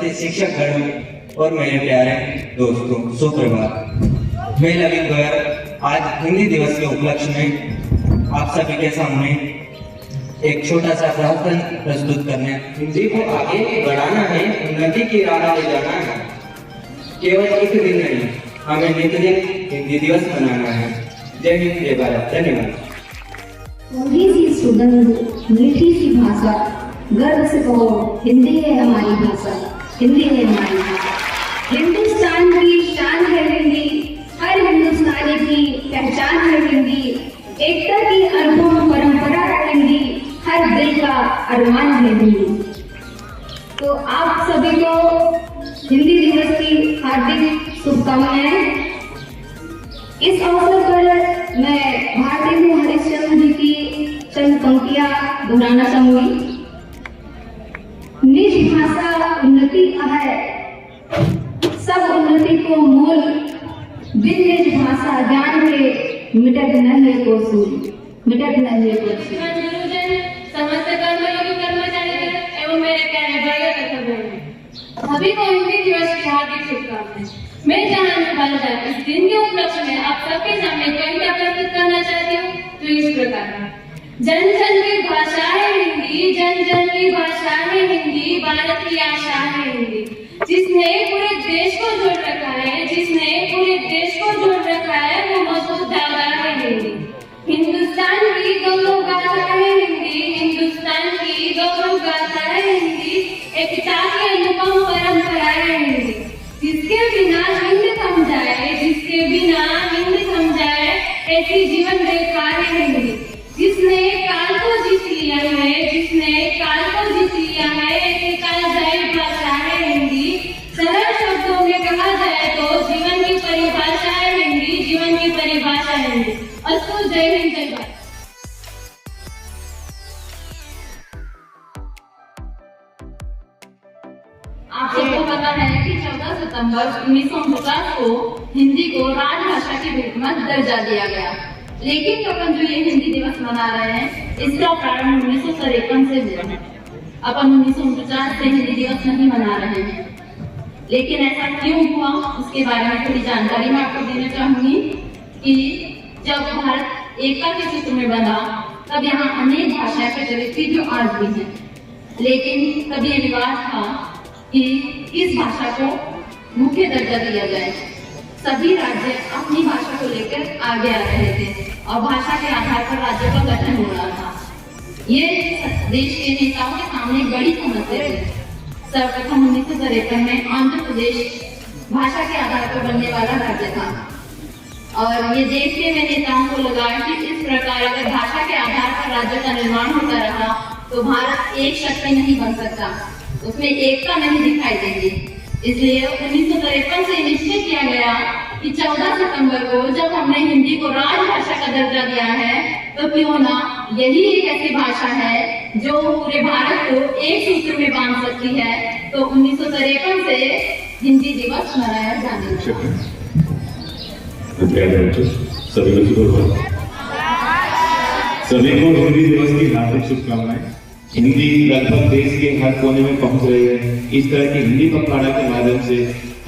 उपस्थित शिक्षक गण और मेरे प्यारे दोस्तों, सुप्रभात। मैं ललित गोयल आज हिंदी दिवस के उपलक्ष्य में आप सभी के सामने एक छोटा सा प्रावधान प्रस्तुत करने। हिंदी को आगे बढ़ाना है, उन्नति की राह ले जाना है। केवल एक दिन नहीं, हमें नित्यदिन हिंदी दिवस मनाना है। जय हिंद, जय भारत। धन्यवाद। थोड़ी सी सुगंध, मीठी सी भाषा, गर्व से कहो हिंदी है हमारी भाषा, हिंदी है हमारी भाषा। हिंदुस्तान की शान है हिंदी, हर हिंदुस्तानी की पहचान है हिंदी। एकता की अनुभव परंपरा है हिंदी, हर दिल का अरमान है हिंदी। तो आप सभी को हिंदी दिवस की हार्दिक शुभकामनाएं। इस अवसर पर मैं भारतेंदु हरिश्चंद्र जी की चंद पंक्तियां दोहराना चाहूंगी। निज भाषा उन्नति है, सब उन्नति को मूल, बिन निज भाषा ज्ञान के मिटत नहीं को सूल, मिटत नहीं को सूल। समस्त कर्मयोगी कर्मचारी एवं मेरे प्यारे भाई तथा बहनें, सभी को हिंदी दिवस की हार्दिक शुभकामनाएं। मैं जहां बालिका इस दिन के उपलक्ष्य में आप सबके सामने कविता प्रस्तुत करना चाहती हूँ। तो इस प्रकार, जन जन की भाषा है हिंदी, जन जन की भाषा है हिंदी, भारत की आशा है हिंदी। जिसने पूरे देश को जोड़ रखा है, जिसने पूरे देश को जोड़ रखा है, वो मजबूत धागा है हिंदी। हिंदुस्तान की गौरव गाथा है हिंदी, हिंदुस्तान की गौरव गाथा है हिंदी। एकता की अनुपम परंपरा है हिंदी। जिसके बिना हिंद थम जाए, जिसके बिना हिंद थम जाए, ऐसी जीवन रेखा है हिंदी। जिसने काल को जीत लिया है, जिसने काल को जीत लिया है, ऐसी कालजयी भाषा है हिंदी। सरल शब्दों में कहा जाए तो जीवन की परिभाषा है हिंदी, जीवन की परिभाषा है हिंदी। अस्तु, जय हिंद, जय भारत। आप सबको पता है कि 14 सितंबर 1949 को हिंदी को राजभाषा के रूप में दर्जा दिया गया। लेकिन अपन जो ये हिंदी दिवस मना रहे हैं, इसका प्रारंभ 1953 से हुआ है। अपन 1949 से हिंदी दिवस नहीं मना रहे हैं। लेकिन ऐसा क्यों हुआ, उसके बारे में थोड़ी जानकारी मैं आपको देना चाहूंगी कि जब भारत एकता के सूत्र में बना, तब यहाँ अनेक भाषाएं प्रचलित थी जो आज भी हैं। लेकिन तब ये विवाद था कि इस भाषा को मुख्य दर्जा दिया जाए। सभी राज्य अपनी भाषा को लेकर आगे आ रहे थे और भाषा के आधार पर राज्य का गठन हो रहा था। ये देश के नेताओं के सामने एक बड़ी समस्या थी। सर्वप्रथम 1953 में आंध्र प्रदेश भाषा के आधार पर बनने वाला राज्य था और ये देखने में नेताओं को लगा कि इस प्रकार अगर भाषा के आधार पर राज्य का निर्माण होता रहा तो भारत एक शक्ति नहीं बन सकता, उसमें एकता नहीं दिखाई देगी। इसलिए 1953 से निश्चय किया गया कि 14 सितंबर को जब हमने हिंदी को राजभाषा का दर्जा दिया है, तो क्यों ना यही एक ऐसी भाषा है जो पूरे भारत को एक सूत्र में बांध सकती है। तो 1953 से हिंदी दिवस मनाया जाने लगा। सभी को हिंदी दिवस की हार्दिक शुभकामनाएं। हिंदी लगभग देश के हर कोने में पहुंच रही है। इस तरह की हिंदी पखवाड़ा के माध्यम से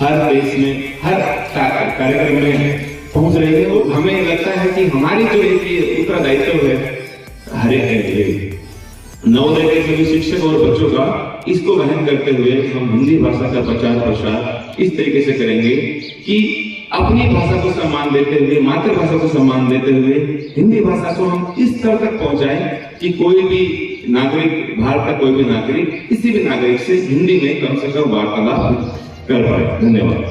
हर देश में हर कार्यक्रम में पहुंच रही है। और हमें लगता है कि हमारी जो एक उत्तरदायित्व है हर एक नवोदय के सभी शिक्षक और बच्चों का, इसको वहन करते हुए हम हिंदी भाषा का प्रचार प्रसार इस तरीके से करेंगे कि अपनी भाषा को सम्मान देते हुए, मातृभाषा को सम्मान देते हुए हिंदी भाषा को हम इस स्तर तक पहुंचाएं कि कोई भी नागरिक, भारत का कोई भी नागरिक किसी भी नागरिक से हिंदी में कम से कम वार्तालाप कर पाए। धन्यवाद।